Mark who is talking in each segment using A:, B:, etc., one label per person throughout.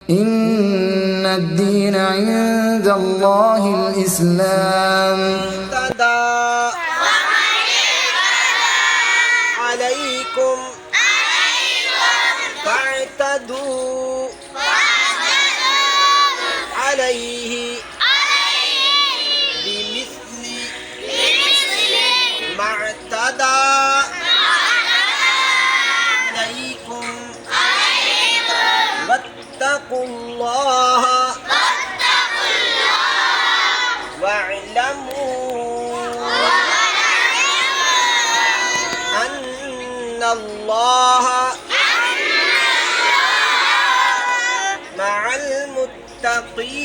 A: إن الدين عند الله الإسلام.
B: عليكم فاعتدوا عليه بمثل ما اعتدى عليكم واتقوا الله واعلموا أن الله مع المتقين.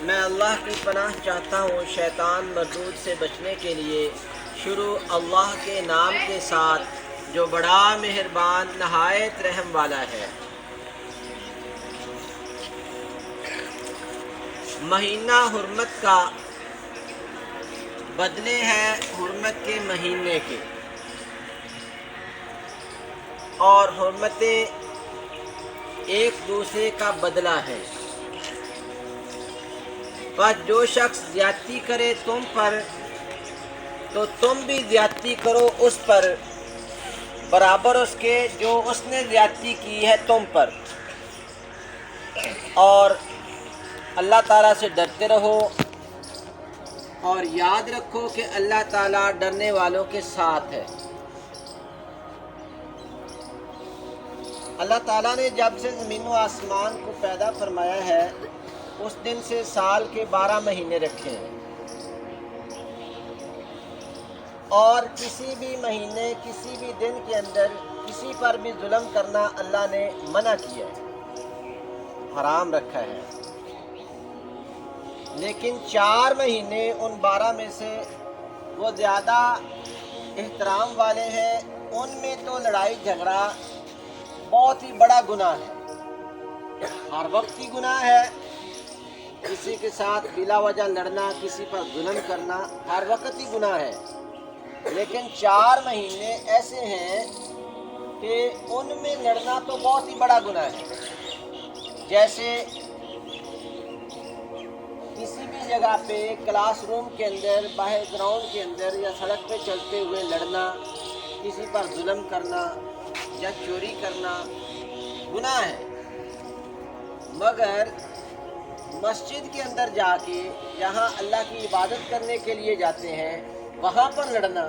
B: میں اللہ کی پناہ چاہتا ہوں شیطان مردود سے بچنے کے لیے. شروع اللہ کے نام کے ساتھ جو بڑا مہربان نہایت رحم والا ہے. مہینہ حرمت کا بدلے ہیں حرمت کے مہینے کے، اور حرمتیں ایک دوسرے کا بدلہ ہے. بس جو شخص زیادتی کرے تم پر تو تم بھی زیادتی کرو اس پر برابر اس کے جو اس نے زیادتی کی ہے تم پر. اور اللہ تعالیٰ سے ڈرتے رہو اور یاد رکھو کہ اللہ تعالیٰ ڈرنے والوں کے ساتھ ہے. اللہ تعالیٰ نے جب سے زمین و آسمان کو پیدا فرمایا ہے اس دن سے سال کے 12 مہینے رکھے ہیں، اور کسی بھی مہینے کسی بھی دن کے اندر کسی پر بھی ظلم کرنا اللہ نے منع کیا ہے، حرام رکھا ہے. لیکن 4 مہینے ان 12 میں سے وہ زیادہ احترام والے ہیں. ان میں تو لڑائی جھگڑا بہت ہی بڑا گناہ ہے، ہر وقت کی گناہ ہے. کسی کے ساتھ بلا وجہ لڑنا، کسی پر ظلم کرنا ہر وقت ہی گناہ ہے. لیکن 4 مہینے ایسے ہیں کہ ان میں لڑنا تو بہت ہی بڑا گناہ ہے. جیسے کسی بھی جگہ پہ کلاس روم کے اندر، باہر گراؤنڈ کے اندر یا سڑک پہ چلتے ہوئے لڑنا، کسی پر ظلم کرنا یا چوری کرنا گناہ ہے. مگر مسجد کے اندر جا کے جہاں اللہ کی عبادت کرنے کے لیے جاتے ہیں وہاں پر لڑنا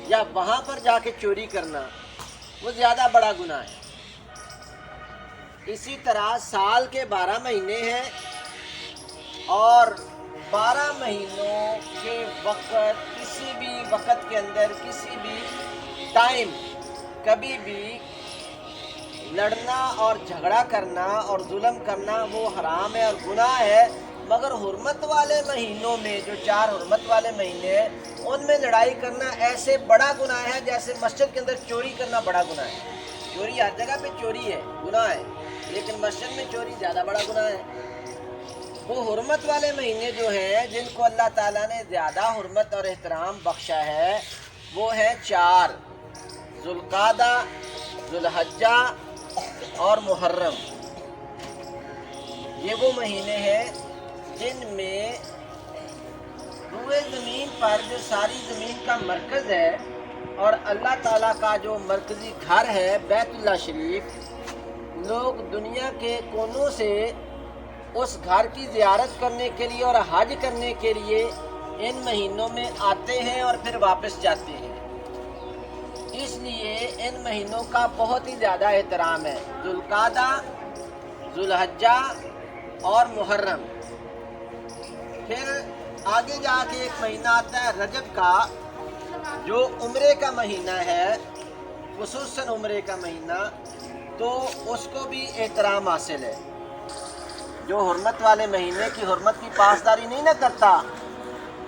B: یا وہاں پر جا کے چوری کرنا وہ زیادہ بڑا گناہ ہے. اسی طرح سال کے 12 مہینے ہیں، اور 12 مہینوں کے وقت کسی بھی وقت کے اندر کسی بھی ٹائم کبھی بھی لڑنا اور جھگڑا کرنا اور ظلم کرنا وہ حرام ہے اور گناہ ہے. مگر حرمت والے مہینوں میں جو 4 حرمت والے مہینے ہیں ان میں لڑائی کرنا ایسے بڑا گناہ ہے جیسے مسجد کے اندر چوری کرنا بڑا گناہ ہے. چوری ہر جگہ پہ چوری ہے، گناہ ہے، لیکن مسجد میں چوری زیادہ بڑا گناہ ہے. وہ حرمت والے مہینے جو ہیں جن کو اللہ تعالیٰ نے زیادہ حرمت اور احترام بخشا ہے وہ ہیں 4: ذوالقعدہ، ذوالحجہ اور محرم. یہ وہ مہینے ہیں جن میں روئے زمین پر جو ساری زمین کا مرکز ہے اور اللہ تعالیٰ کا جو مرکزی گھر ہے بیت اللہ شریف، لوگ دنیا کے کونوں سے اس گھر کی زیارت کرنے کے لیے اور حج کرنے کے لیے ان مہینوں میں آتے ہیں اور پھر واپس جاتے ہیں. اس لیے ان مہینوں کا بہت ہی زیادہ احترام ہے: ذوالقعدہ، ذوالحجہ اور محرم. پھر آگے جا کے ایک مہینہ آتا ہے رجب کا، جو عمرے کا مہینہ ہے، خصوصاً عمرے کا مہینہ، تو اس کو بھی احترام حاصل ہے. جو حرمت والے مہینے کی حرمت کی پاسداری نہیں نہ کرتا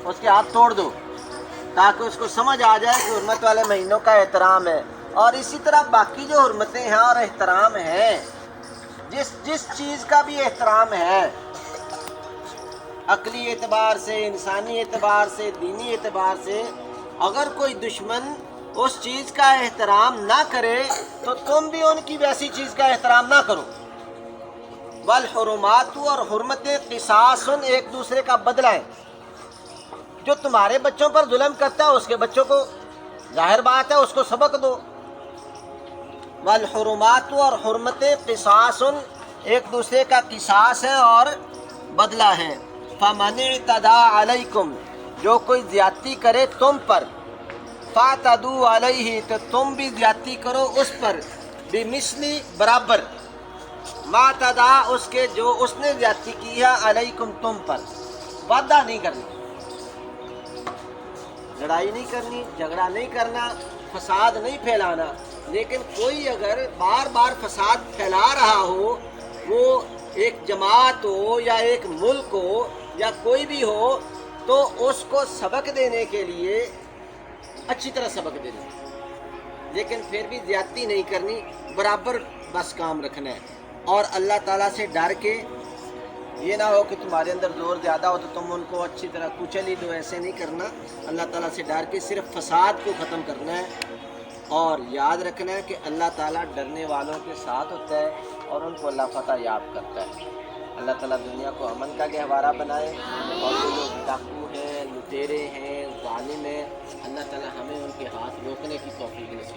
B: اس کے ہاتھ توڑ دو تاکہ اس کو سمجھ آ جائے کہ حرمت والے مہینوں کا احترام ہے. اور اسی طرح باقی جو حرمتیں ہیں اور احترام ہیں، جس چیز کا بھی احترام ہے، عقلی اعتبار سے، انسانی اعتبار سے، دینی اعتبار سے، اگر کوئی دشمن اس چیز کا احترام نہ کرے تو تم بھی ان کی ویسی چیز کا احترام نہ کرو۔ والحرمات اور حرمتیں قصاص ایک دوسرے کا بدلہ ہے۔ جو تمہارے بچوں پر ظلم کرتا ہے اس کے بچوں کو ظاہر بات ہے اس کو سبق دو۔ والحرمات اور حرمتیں قصاص ایک دوسرے کا قصاص ہے اور بدلہ ہے۔ فمن اعتدی علیکم جو کوئی زیادتی کرے تم پر، فاعتدوا علیہ تو تم بھی زیادتی کرو اس پر، بمثلی برابر، ما اعتدی اس کے جو اس نے زیادتی کی ہے، علیکم تم پر۔ وعدہ نہیں کرنا، لڑائی نہیں کرنی، جھگڑا نہیں کرنا، فساد نہیں پھیلانا، لیکن کوئی اگر بار بار فساد پھیلا رہا ہو، وہ ایک جماعت ہو یا ایک ملک ہو یا کوئی بھی ہو، تو اس کو سبق دینے کے لیے اچھی طرح سبق دینا، لیکن پھر بھی زیادتی نہیں کرنی، برابر بس کام رکھنا ہے۔ اور اللہ تعالیٰ سے ڈر کے، یہ نہ ہو کہ تمہارے اندر زور زیادہ ہو تو تم ان کو اچھی طرح کچل ہی دو، ایسے نہیں کرنا۔ اللہ تعالیٰ سے ڈر کے صرف فساد کو ختم کرنا ہے، اور یاد رکھنا ہے کہ اللہ تعالیٰ ڈرنے والوں کے ساتھ ہوتا ہے اور ان کو اللہ فتح یاب کرتا ہے۔ اللہ تعالیٰ دنیا کو امن کا گہوارہ بنائے، اور جو لوگ ڈاکو ہیں، لٹیرے ہیں، ظالم ہیں، اللہ تعالیٰ ہمیں ان کے ہاتھ روکنے کی توفیق نصیب